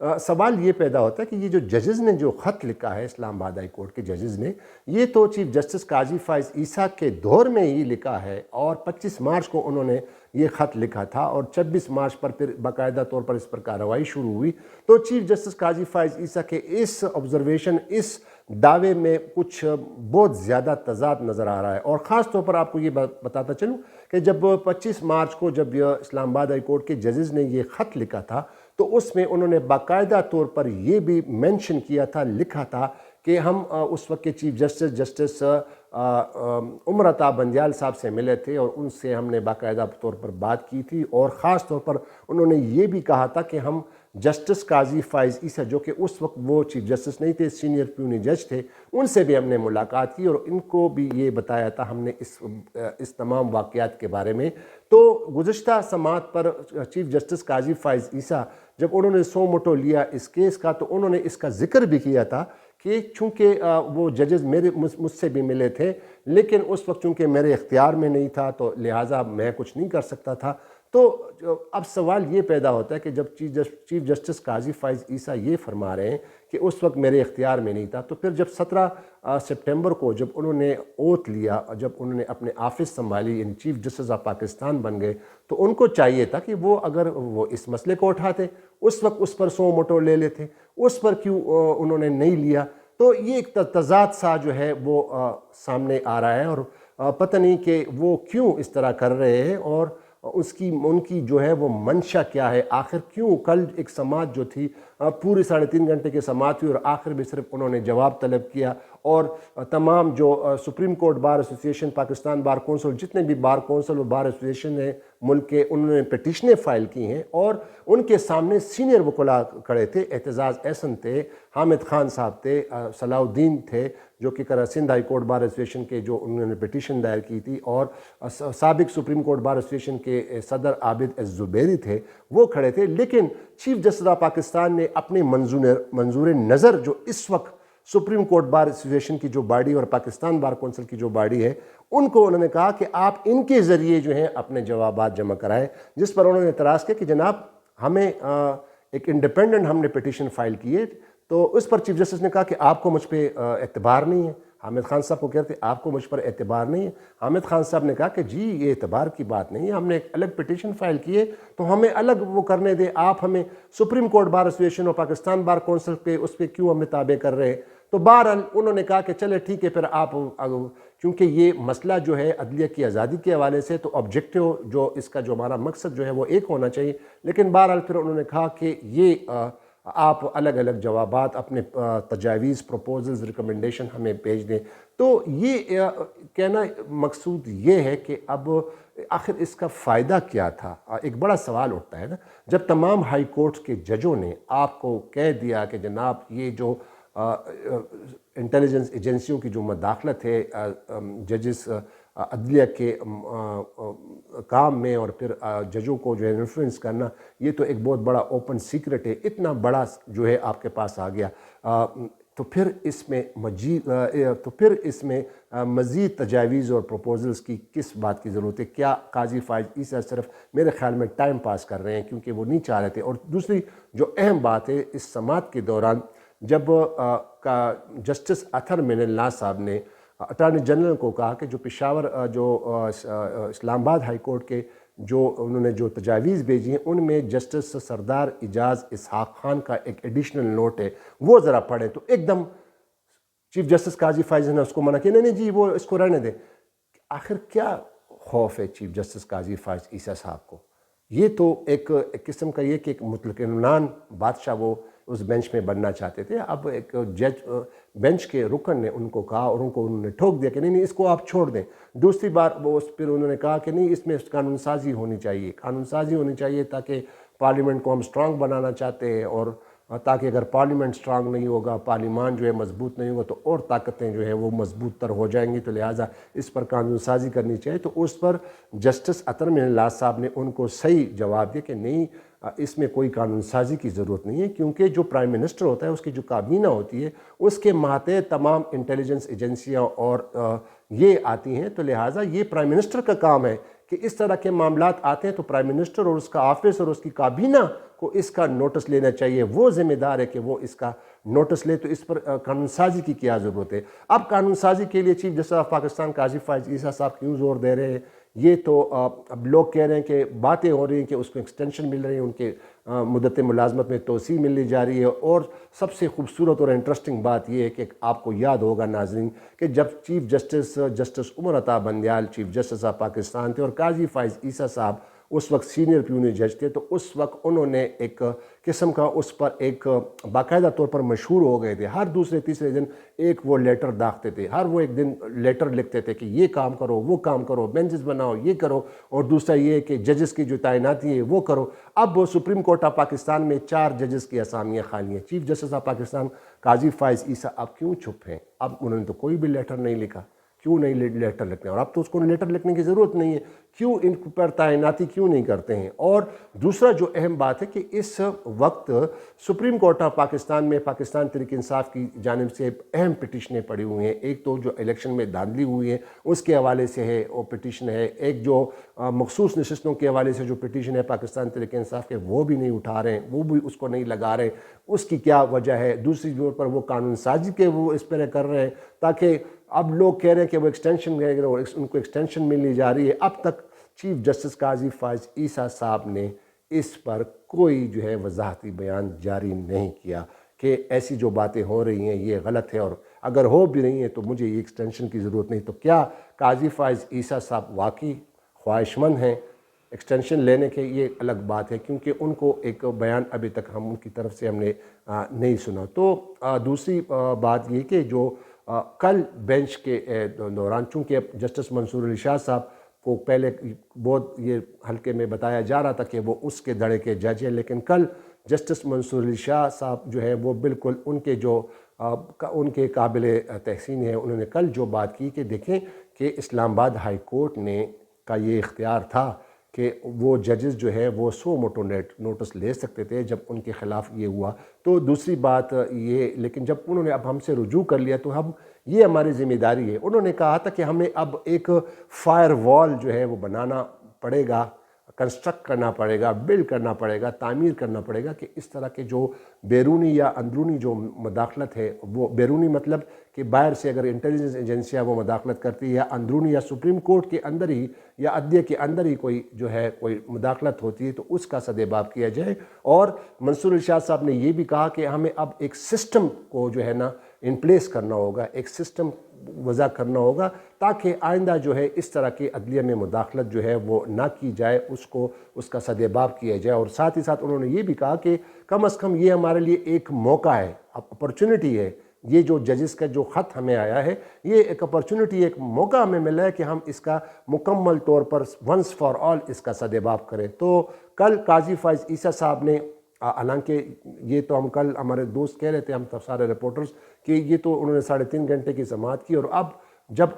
سوال یہ پیدا ہوتا ہے کہ یہ جو ججز نے جو خط لکھا ہے اسلام آباد ہائی کورٹ کے ججز نے، یہ تو چیف جسٹس قاضی فائز عیسیٰ کے دور میں ہی لکھا ہے، اور 25 مارچ کو انہوں نے یہ خط لکھا تھا، اور 26 مارچ پر پھر باقاعدہ طور پر اس پر کارروائی شروع ہوئی۔ تو چیف جسٹس قاضی فائز عیسیٰ کے اس آبزرویشن، اس دعوے میں کچھ بہت زیادہ تضاد نظر آ رہا ہے۔ اور خاص طور پر آپ کو یہ بتاتا چلوں کہ جب 25 مارچ کو جب اسلام آباد ہائی کورٹ کے ججز نے یہ خط لکھا تھا، تو اس میں انہوں نے باقاعدہ طور پر یہ بھی مینشن کیا تھا، لکھا تھا کہ ہم اس وقت کے چیف جسٹس عمر عطا بندیال صاحب سے ملے تھے، اور ان سے ہم نے باقاعدہ طور پر بات کی تھی، اور خاص طور پر انہوں نے یہ بھی کہا تھا کہ ہم جسٹس قاضی فائز عیسیٰ، جو کہ اس وقت وہ چیف جسٹس نہیں تھے، سینئر پیونی جج تھے، ان سے بھی ہم نے ملاقات کی، اور ان کو بھی یہ بتایا تھا ہم نے اس تمام واقعات کے بارے میں۔ تو گزشتہ سماعت پر چیف جسٹس قاضی فائز عیسیٰ جب انہوں نے سو موٹو لیا اس کیس کا، تو انہوں نے اس کا ذکر بھی کیا تھا کہ چونکہ وہ ججز مجھ سے بھی ملے تھے، لیکن اس وقت چونکہ میرے اختیار میں نہیں تھا، تو لہٰذا میں کچھ نہیں کر سکتا تھا۔ تو اب سوال یہ پیدا ہوتا ہے کہ جب چیف جسٹس قاضی فائز عیسیٰ یہ فرما رہے ہیں کہ اس وقت میرے اختیار میں نہیں تھا، تو پھر جب 17 سپٹمبر کو جب انہوں نے اوتھ لیا، جب انہوں نے اپنے آفس سنبھالی، یعنی چیف جسٹس آف پاکستان بن گئے، تو ان کو چاہیے تھا کہ وہ اگر وہ اس مسئلے کو اٹھاتے، اس وقت اس پر سو موٹو لے لیتے، اس پر کیوں انہوں نے نہیں لیا؟ تو یہ ایک تضاد سا جو ہے وہ سامنے آ رہا ہے، اور پتہ نہیں کہ وہ کیوں اس طرح کر رہے ہیں، اور ان کی جو ہے وہ منشا کیا ہے، آخر کیوں کل ایک سماعت جو تھی پوری 3.5 گھنٹے کی سماعت ہوئی، اور آخر میں صرف انہوں نے جواب طلب کیا، اور تمام جو سپریم کورٹ بار ایسوسی ایشن، پاکستان بار کونسل، جتنے بھی بار کونسل اور بار ایسوسی ایشن ہیں ملک کے، انہوں نے پٹیشنیں فائل کی ہیں، اور ان کے سامنے سینئر وکلاء کھڑے تھے، اعتزاز احسن تھے، حامد خان صاحب تھے، صلاح الدین تھے جو کہ سندھ ہائی کورٹ بار ایسوسی ایشن کے جو انہوں نے پٹیشن دائر کی تھی، اور سابق سپریم کورٹ بار ایسوسی ایشن کے صدر عابد الزبیری تھے، وہ کھڑے تھے۔ لیکن چیف جسٹس آف پاکستان نے اپنے منظور نظر جو اس وقت سپریم کورٹ بار ایسوسی ایشن کی جو باڈی اور پاکستان بار کونسل کی جو باڈی ہے، ان کو انہوں نے کہا کہ آپ ان کے ذریعے جو ہیں اپنے جوابات جمع کرائیں، جس پر انہوں نے اعتراض کیا کہ جناب ہمیں ایک انڈیپینڈنٹ ہم نے پٹیشن فائل کی ہے۔ تو اس پر چیف جسٹس نے کہا کہ آپ کو مجھ پہ اعتبار نہیں ہے۔ حامد خان صاحب کو کہتے آپ کو مجھ پر اعتبار نہیں ہے۔ حامد خان صاحب نے کہا کہ جی یہ اعتبار کی بات نہیں ہے، ہم نے ایک الگ پٹیشن فائل کی ہے، تو ہمیں الگ وہ کرنے دیں، آپ ہمیں سپریم کورٹ بار ایسوسی ایشن اور پاکستان بار کونسل پہ اس پہ کیوں ہمیں تابع کر رہے ہیں؟ تو بہرحال انہوں نے کہا کہ چلے ٹھیک ہے، پھر آپ کیونکہ یہ مسئلہ جو ہے عدلیہ کی آزادی کے حوالے سے، تو آبجیکٹیو جو اس کا جو ہمارا مقصد جو ہے وہ ایک ہونا چاہیے، لیکن بہرحال پھر انہوں نے کہا کہ یہ آپ الگ الگ جوابات، اپنے تجاویز، پروپوزلز، ریکمنڈیشن ہمیں بھیج دیں۔ تو یہ کہنا مقصود یہ ہے کہ اب آخر اس کا فائدہ کیا تھا؟ ایک بڑا سوال اٹھتا ہے نا، جب تمام ہائی کورٹ کے ججوں نے آپ کو کہہ دیا کہ جناب یہ جو انٹیلیجنس ایجنسیوں کی جو مداخلت ہے ججز عدلیہ کے کام میں، اور پھر ججوں کو جو ہے انفلوئنس کرنا، یہ تو ایک بہت بڑا اوپن سیکرٹ ہے، اتنا بڑا جو ہے آپ کے پاس آ گیا، تو پھر اس میں مزید تجاویز اور پروپوزلز کی کس بات کی ضرورت ہے؟ کیا قاضی فائز عیسیٰ صرف میرے خیال میں ٹائم پاس کر رہے ہیں کیونکہ وہ نہیں چاہ رہے تھے؟ اور دوسری جو اہم بات ہے، اس سماعت کے دوران جب جسٹس اطہر من اللہ صاحب نے اٹارنی جنرل کو کہا کہ جو پشاور جو اسلام آباد ہائی کورٹ کے جو انہوں نے جو تجاویز بھیجی ہیں، ان میں جسٹس سردار اعجاز اسحاق خان کا ایک ایڈیشنل نوٹ ہے، وہ ذرا پڑھیں، تو ایک دم چیف جسٹس قاضی فائز نے اس کو منع کیا، نہیں جی وہ اس کو رہنے دیں۔ آخر کیا خوف ہے چیف جسٹس قاضی فائز عیسیٰ صاحب کو؟ یہ تو ایک قسم کا یہ کہ ایک مطلق العنان بادشاہ وہ اس بینچ میں بننا چاہتے تھے۔ اب ایک جج بینچ کے رکن نے ان کو کہا، اور ان کو انہوں نے ٹھوک دیا کہ نہیں اس کو آپ چھوڑ دیں۔ دوسری بار وہ پھر انہوں نے کہا کہ نہیں اس میں قانون سازی ہونی چاہیے تاکہ پارلیمنٹ کو ہم سٹرانگ بنانا چاہتے ہیں، اور تاکہ اگر پارلیمنٹ سٹرانگ نہیں ہوگا، پارلیمان جو ہے مضبوط نہیں ہوگا، تو اور طاقتیں جو ہے وہ مضبوط تر ہو جائیں گی، تو لہٰذا اس پر قانون سازی کرنی چاہیے۔ تو اس پر جسٹس اطہر من اللہ صاحب نے ان کو صحیح جواب دیا کہ نہیں اس میں کوئی قانون سازی کی ضرورت نہیں ہے، کیونکہ جو پرائم منسٹر ہوتا ہے اس کی جو کابینہ ہوتی ہے اس کے ماتحت تمام انٹیلیجنس ایجنسیاں اور یہ آتی ہیں، تو لہٰذا یہ پرائم منسٹر کا کام ہے کہ اس طرح کے معاملات آتے ہیں تو پرائم منسٹر اور اس کا آفس اور اس کی کابینہ کو اس کا نوٹس لینا چاہیے، وہ ذمہ دار ہے کہ وہ اس کا نوٹس لے۔ تو اس پر قانون سازی کی کیا ضرورت ہے؟ اب قانون سازی کے لیے چیف جسٹس آف پاکستان قاضی فائز عیسیٰ صاحب کیوں زور دے رہے ہیں؟ یہ تو اب لوگ کہہ رہے ہیں کہ باتیں ہو رہی ہیں کہ اس کو ایکسٹینشن مل رہی ہے، ان کے مدت ملازمت میں توسیع ملنے جا رہی ہے۔ اور سب سے خوبصورت اور انٹرسٹنگ بات یہ ہے کہ آپ کو یاد ہوگا ناظرین کہ جب chief justice Umar Ata Bandial chief justice of Pakistan تھے اور قاضی فائز عیسیٰ صاحب اس وقت سینئر پیونی جج تھے، تو اس وقت انہوں نے ایک قسم کا اس پر ایک باقاعدہ طور پر مشہور ہو گئے تھے۔ ہر دوسرے تیسرے دن ایک وہ لیٹر داغتے تھے، ہر وہ ایک دن لیٹر لکھتے تھے کہ یہ کام کرو، وہ کام کرو، بینچز بناؤ، یہ کرو، اور دوسرا یہ کہ ججز کی جو تعیناتی ہے وہ کرو۔ اب سپریم کورٹ آف پاکستان میں 4 ججز کی اسامیاں خالی ہیں۔ چیف جسٹس آف پاکستان قاضی فائز عیسیٰ اب کیوں چھپ ہیں؟ اب انہوں نے تو کوئی بھی لیٹر نہیں لکھا، کیوں نہیں لیٹر لکھتے ہیں؟ اور اب تو اس کو لیٹر لکھنے کی ضرورت نہیں ہے، کیوں ان پر تعیناتی کیوں نہیں کرتے ہیں؟ اور دوسرا جو اہم بات ہے کہ اس وقت سپریم کورٹ آف پاکستان میں پاکستان تحریک انصاف کی جانب سے اہم پٹیشنیں پڑی ہوئی ہیں۔ ایک تو جو الیکشن میں دھاندلی ہوئی ہے اس کے حوالے سے ہے وہ پٹیشن ہے، ایک جو مخصوص نشستوں کے حوالے سے جو پٹیشن ہے پاکستان تحریک انصاف کے، وہ بھی نہیں اٹھا رہے ہیں، وہ بھی اس کو نہیں لگا رہے ہیں۔ اس کی کیا وجہ ہے؟ دوسری جور پر وہ قانون سازی کے وہ اس پر کر رہے ہیں تاکہ اب لوگ کہہ رہے ہیں کہ وہ ایکسٹینشن ان کو ایکسٹینشن ملنی جا رہی ہے۔ اب تک چیف جسٹس قاضی فائز عیسیٰ صاحب نے اس پر کوئی جو ہے وضاحتی بیان جاری نہیں کیا کہ ایسی جو باتیں ہو رہی ہیں یہ غلط ہے، اور اگر ہو بھی رہی ہیں تو مجھے یہ ایکسٹینشن کی ضرورت نہیں۔ تو کیا قاضی فائز عیسیٰ صاحب واقعی خواہش مند ہیں ایکسٹینشن لینے کے؟ یہ الگ بات ہے، کیونکہ ان کو ایک بیان ابھی تک ان کی طرف سے ہم نے نہیں سنا۔ تو دوسری بات یہ کہ جو کل بینچ کے دوران، چونکہ جسٹس منصور علی شاہ صاحب کو پہلے بہت یہ حلقے میں بتایا جا رہا تھا کہ وہ اس کے دھڑے کے جج ہیں، لیکن کل جسٹس منصور علی شاہ صاحب جو ہے وہ بالکل ان کے قابل تحسین ہے۔ انہوں نے کل جو بات کی کہ دیکھیں کہ اسلام آباد ہائی کورٹ نے کا یہ اختیار تھا کہ وہ ججز جو ہے وہ 100 موٹو نوٹس لے سکتے تھے جب ان کے خلاف یہ ہوا۔ تو دوسری بات یہ، لیکن جب انہوں نے اب ہم سے رجوع کر لیا تو یہ ہماری ذمہ داری ہے۔ انہوں نے کہا تھا کہ ہمیں اب ایک فائر وال جو ہے وہ بنانا پڑے گا، کنسٹرکٹ کرنا پڑے گا، بلڈ کرنا پڑے گا، تعمیر کرنا پڑے گا کہ اس طرح کے جو بیرونی یا اندرونی جو مداخلت ہے، وہ بیرونی مطلب کہ باہر سے اگر انٹیلیجنس ایجنسیاں وہ مداخلت کرتی ہے، یا اندرونی یا سپریم کورٹ کے اندر ہی یا عدلیہ کے اندر ہی کوئی جو ہے کوئی مداخلت ہوتی ہے تو اس کا سدباب کیا جائے۔ اور منصور علی شاہ صاحب نے یہ بھی کہا کہ ہمیں اب ایک سسٹم کو جو ہے نا ان پلیس کرنا ہوگا، ایک سسٹم وضع کرنا ہوگا تاکہ آئندہ جو ہے اس طرح کی عدلیہ میں مداخلت جو ہے وہ نہ کی جائے، اس کا سدباب کیا جائے۔ اور ساتھ ہی ساتھ انہوں نے یہ بھی کہا کہ کم از کم یہ ہمارے لیے ایک موقع ہے، اپرچونٹی ہے، یہ جو ججز کا جو خط ہمیں آیا ہے یہ ایک اپرچونٹی، ایک موقع ہمیں ملا ہے کہ ہم اس کا مکمل طور پر ونس فار آل اس کا سدباب کریں۔ تو کل قاضی فائز عیسیٰ صاحب نے، حالانکہ یہ تو ہم کل ہمارے دوست کہہ رہے تھے، ہم سارے رپورٹرز، کہ یہ تو انہوں نے 3.5 گھنٹے کی سماعت کی، اور اب جب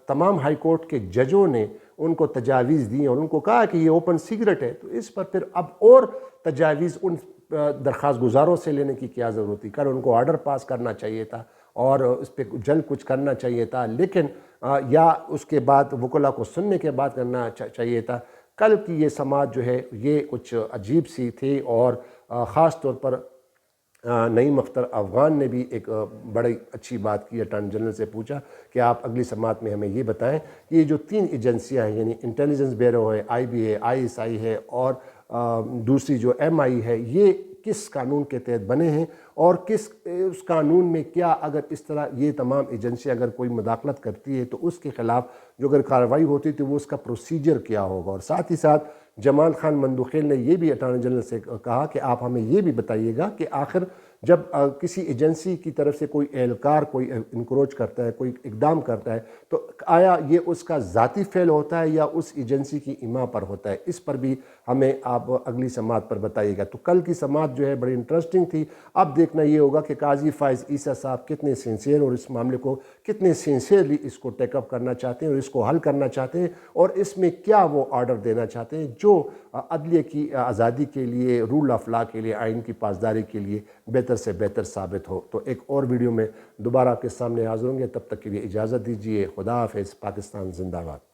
تمام ہائی کورٹ کے ججوں نے ان کو تجاویز دی اور ان کو کہا کہ یہ اوپن سیکرٹ ہے، تو اس پر پھر اب اور تجاویز ان درخواست گزاروں سے لینے کی کیا ضرورت تھی؟ کل ان کو آرڈر پاس کرنا چاہیے تھا اور اس پہ جلد کچھ کرنا چاہیے تھا، لیکن یا اس کے بعد وکلا کو سننے کے بعد کرنا چاہیے تھا۔ کل کی یہ سماعت جو ہے یہ کچھ عجیب سی تھی، اور خاص طور پر نعیم اختر افغان نے بھی ایک بڑی اچھی بات کی۔ اٹارنی جنرل سے پوچھا کہ آپ اگلی سماعت میں ہمیں یہ بتائیں کہ یہ جو 3 ایجنسیاں ہیں، یعنی انٹیلیجنس بیورو ہے، IB ہے، ISI ہے، اور دوسری جو MI ہے، یہ کس قانون کے تحت بنے ہیں، اور اس قانون میں کیا اگر اس طرح یہ تمام ایجنسیاں اگر کوئی مداخلت کرتی ہے تو اس کے خلاف جو اگر کارروائی ہوتی تو وہ اس کا پروسیجر کیا ہوگا۔ اور ساتھ ہی ساتھ جمال خان مندوخیل نے یہ بھی اٹارنی جنرل سے کہا کہ آپ ہمیں یہ بھی بتائیے گا کہ آخر جب کسی ایجنسی کی طرف سے کوئی اہلکار کوئی انکروچ کرتا ہے، کوئی اقدام کرتا ہے، تو آیا یہ اس کا ذاتی فعل ہوتا ہے یا اس ایجنسی کی ایما پر ہوتا ہے؟ اس پر بھی ہمیں آپ اگلی سماعت پر بتائیے گا۔ تو کل کی سماعت جو ہے بڑی انٹرسٹنگ تھی۔ اب دیکھنا یہ ہوگا کہ قاضی فائز عیسیٰ صاحب کتنے سنسیئر اور اس معاملے کو کتنے سنسیئرلی اس کو ٹیک اپ کرنا چاہتے ہیں اور اس کو حل کرنا چاہتے ہیں، اور اس میں کیا وہ آرڈر دینا چاہتے ہیں جو عدلیہ کی آزادی کے لیے، رول آف لا کے لیے، آئین کی پاسداری کے لیے بہتر سے بہتر ثابت ہو۔ تو ایک اور ویڈیو میں دوبارہ آپ کے سامنے حاضر ہوں گے، تب تک کے لیے اجازت دیجیے۔ خدا حافظ۔ پاکستان زندہ باد۔